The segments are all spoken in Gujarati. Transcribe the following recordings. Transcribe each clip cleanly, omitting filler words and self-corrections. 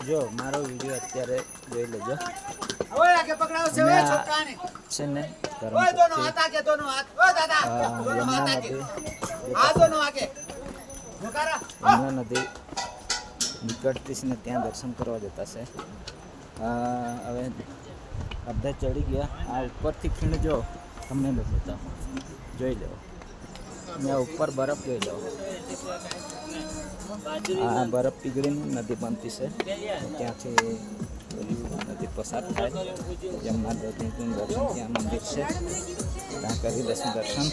જો મારો વિડીયો અત્યારે જોઈ લેજો. ઓય આગે પકડાવો છે ઓય છોકરાને છે ને ઓય દોનો હાથ આગે દોનો હાથ ઓય દાદા દોનો હાથ આગે આ દોનો આગે નકારા યમુના નદી નીકળતી છે ને ત્યાં દર્શન કરવા જતા છે. હવે અડધા ચડી ગયા. આ ઉપરથી ખીણ જો તમને બતાવો, જોઈ લો. ત્યાં ઉપર બરફ જોઈ લો. આ બરફ પીગળીને નદી બનતી છે. ત્યાંથી નદી પસાર થાય. યમુના નદીનું દર્શન ત્યાં મંદિર છે, ત્યાં કરી દર્શન.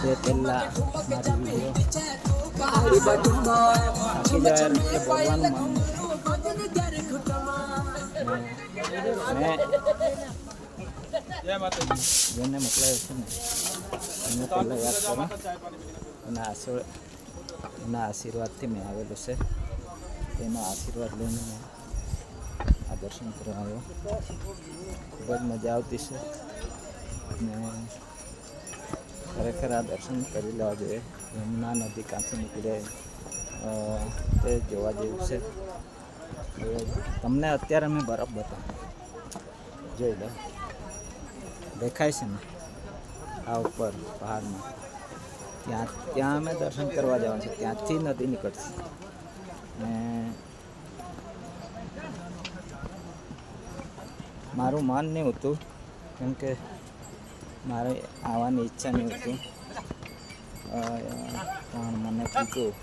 તે પહેલાં મારી વિડીયો થાકી જાય એટલે બોલવાનું મન જેને મોકલાયો છે ને એને પહેલાં યાદ કરો. એના આશીર્વાદથી મેં આવેલો છે. તેના આશીર્વાદ લઈને મેં આ દર્શન કરવા આવ્યો. ખૂબ જ મજા આવતી છે ને ખરેખર આ દર્શન કરી લેવા જોઈએ. યમુના નદી કાંથી નીકળે તે જોવા જેવું છે. તમને અત્યારે મેં બરફ બતાવું, જોઈ લો. દેખાય છે ને આ ઉપર પહાડમાં, ત્યાં અમે દર્શન કરવા જવાનું છે. ત્યાંથી નદી નીકળશે ને મારું મન નહીં હતું, કેમ કે મારે આવવાની ઈચ્છા નહીં હતી. પણ મને કીધું,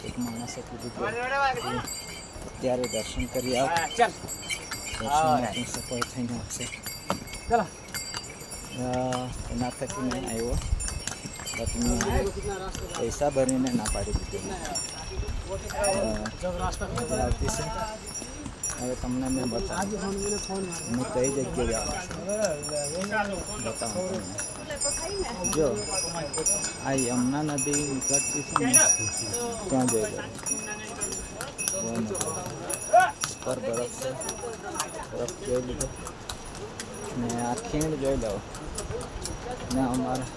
એક માણસે કીધું કે અત્યારે દર્શન કરી આવ, દર્શન સફળ થઈને આવશે. એના થકી મેં આવ્યો. મેં પૈસા ભરીને ના પાડી દીધી. આવતી છે. હવે તમને મેં બતાવું હું કઈ જગ્યાએ આવું છું. બતાવું તમને. જો આ યમુના નદી નીકળતી છે ને ત્યાં જોઈ લો. બહુ મજા ઉપર બરફ છે. બરફ જોઈ લીધો ને આ ખીણ જોઈ લો. ને અમારા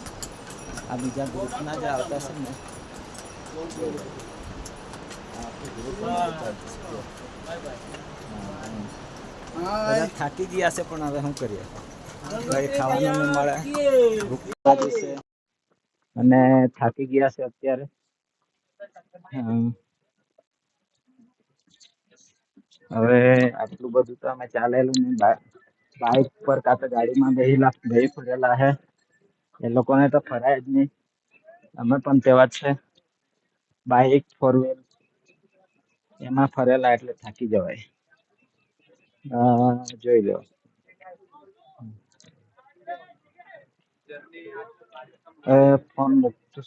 આ બીજા ગ્રુપના જે આવતા છે ને બધા થાકી ગયા છે, પણ હવે શું કરીએ, કંઈ ખાવાનું નહીં મળે, ભૂખ લાગી છે અને થાકી ગયા છે અત્યારે. હવે આટલું બધું તો અમે ચાલેલું નહીં. બાઇક પર કાં તો ગાડીમાં બેસી ફરેલા હે. એ લોકોને તો ફરાય જ નહીં. અમે પણ તેવા જ છે. બાઇક, ફોર વ્હીલ એમાં ફરેલા એટલે થાકી જવાય. જોઈ લો. ફોન મૂકતો